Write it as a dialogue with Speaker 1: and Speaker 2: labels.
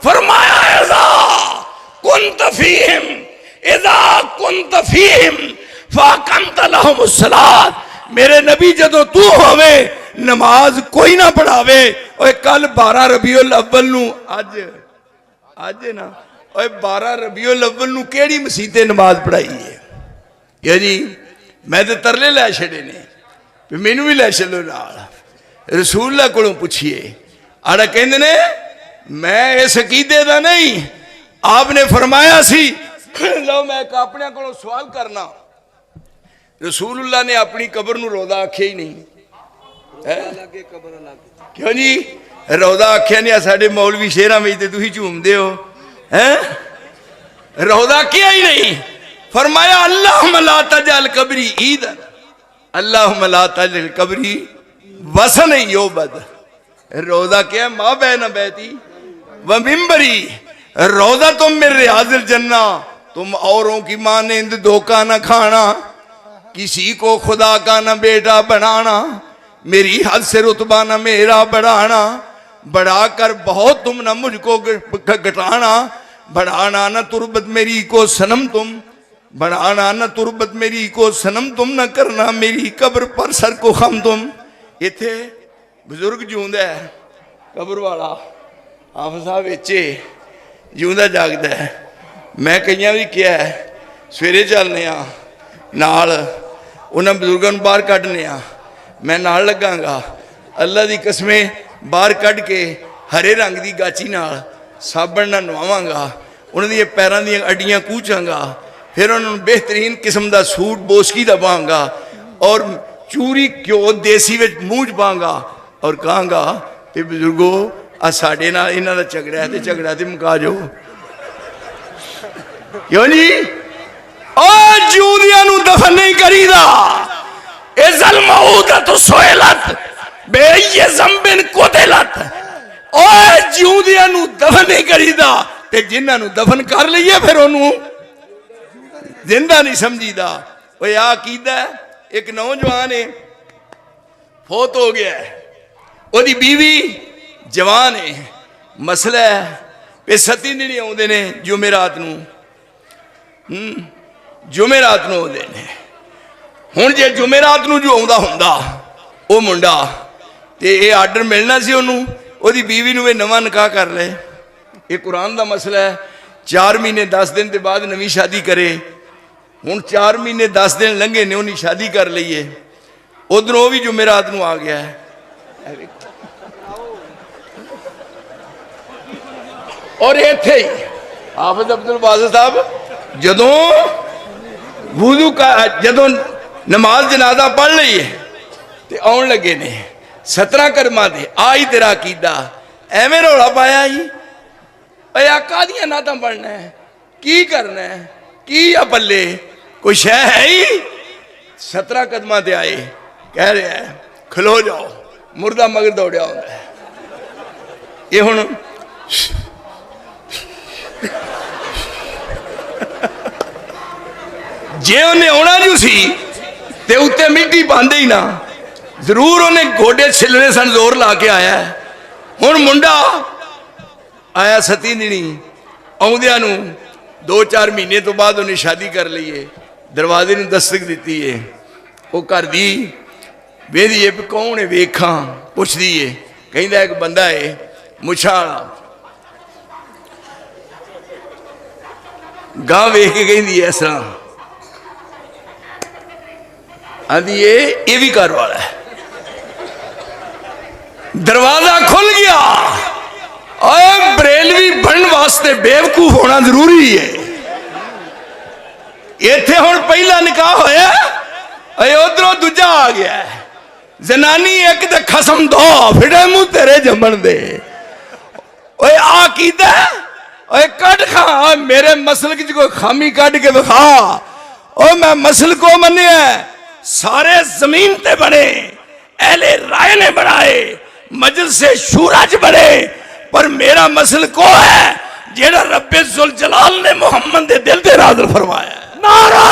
Speaker 1: फरमाया इज़ा कुन्त फीहिम फ़अक़मत लहुमुस्सलात। मेरे नबी जदों तू होवे नमाज कोई ना पढ़ावे। ओए कल 12 रबीउल अव्वल नू अज ना ओए 12 रबीउल अव्वल नू केड़ी मसीते नमाज पढ़ाई है या जी? मैं तो तरले लै छड़े ने मैनू भी लै चलो नाल। रसूलुल्लाह कोलों पुछिए आड़ा कहंदे ने मैं इस अकीदे दा नहीं। आपने फरमाया सी लो मैं अपने कोलों सवाल करना। रसूलुल्लाह ने अपनी कबर नू रोदा आख्या ही नहीं है? क्यों जी रोदा आख्या नहीं? साडे मौलवी शेरा में तो तुसीं झूमदे हो हैं? रोदा किया ही नहीं। फरमाया अल्लाहुम्मा ला तजअल कब्री ईदन, अल्लाहुम्मा ला तजअल कब्री वसन युअबद। रोदा क्या? माँ बैना बैती व मिंबरी। रोदा तुम मेरे रियाज़िल जन्ना, तुम औरों की मानेंद धोखा न खाना, किसी को खुदा का न बेटा बनाना, मेरी हद से रुतबा न मेरा बढ़ाना, बढ़ाकर बहुत तुम न मुझको घटाना, बढ़ाना न तुरबत मेरी को सनम तुम, बढ़ाना न तुरबत मेरी को सनम तुम, न करना मेरी कब्र पर सर को खम तुम। इथे बुजुर्ग जिਉਂਦਾ है कब्र वाला हाफिज़ साहब बेचे जिਉਂਦਾ जागदा है। मैं कई भी किया है सवेरे चलने नाल उन्होंने बजुर्गों बाहर कढ़ने मैं नाल लगांगा। अल्लाह की कसमें बाहर कढ़ के हरे रंग की गाची नाल साबण नाल नवावांगा, उन्होंने पैरों दी अड्डियां कूचांगा, फिर उन्होंने बेहतरीन किस्म का सूट बोसकी का पाँगा और चूरी घ्यो देसी विच मूँह च पाँगा और कहांगा कि बजुर्गो आ साडे नाल इन्हां दा झगड़ा है तो झगड़ा तो मुका जाओ। क्यों जी जूदियां नू दफन नहीं करीदा। इज़ल मऊदतु सुइलत बेअय्यि ज़ंबिन कुतिलत। ओए जूदियां नू दफन नहीं करीदा ते जिन्हां नू दफन कर लईए फिर ओनू जिंदा नहीं समझीदा। ओए आ कीदा एक नौजवान है फौत हो गया है, ओदी बीवी जवान है, मसला है कि सती दिन आउंदे ने जुमेरात नू, जुमेरात नू आउंदे ने। हुण जे जुमेरात नू जो आउंदा हुंदा ओ मुंडा ते ये आर्डर मिलना सी ओनू ओदी बीवी नू वे नवां निकाह कर ले। ये कुरान दा मसला है। 4 महीने 10 दिन के बाद नवी शादी करे। हुण 4 महीने 10 दिन लंघे ने उन्हें शादी कर लीए, उधरों भी जुमेरात नू आ गया है। और इत्थे ही हाफिज़ अब्दुल बासित साहब जदों वुज़ू का जदों नमाज जनाजा पढ़ लीए तो आउण लगे ने 17 कर्मां दे आई तेरा अकीदा एवें रौला पाया ही आका दियां नातां पढ़ना है की करना है की आ पल्ले कोई शह है ही। 17 कदमां ते आए कह रहा है खलो जाओ, मुर्दा मगर दौड़िया होंदा है। ये हुण जे उन्हें आना नहीं सी ते उत्ते मिट्टी पांदे ही ना, जरूर उन्हें गोडे छिलने सन जोर ला के आया। हुण मुंडा आया सती दिनी आउंदियां नू 2-4 महीने तो बाद उन्हें शादी कर ली है। दरवाजे नू दस्तक दी है, वो घर दी वेदी है कौन है वेखा पुछदी है, कहंदा एक बंदा है मुछा गां वेख के कहंदी है इस तरह आदि ये भी घर वाला है। दरवाजा खुल गया। और बरेलवी बनने वास्ते बेवकूफ होना जरूरी है। इत्थे हुण पहला निकाह होया उधरों दूजा आ गया है। जनानी एक ते खसम दो फिटे मुंह तेरे जमन दे। ओए आ कीदा ओए कट खा मेरे मसल की कोई खामी कट के विखा। ओ मैं मसल को मन्निया सारे जमीन ते बने अहले राय ने बनाए मजलिस से शूरज बने, पर मेरा मसल को है जेड़ा रब्बे जुल जलाल ने मुहम्मद दे दिल ते नाज़िल फरमाया। नारा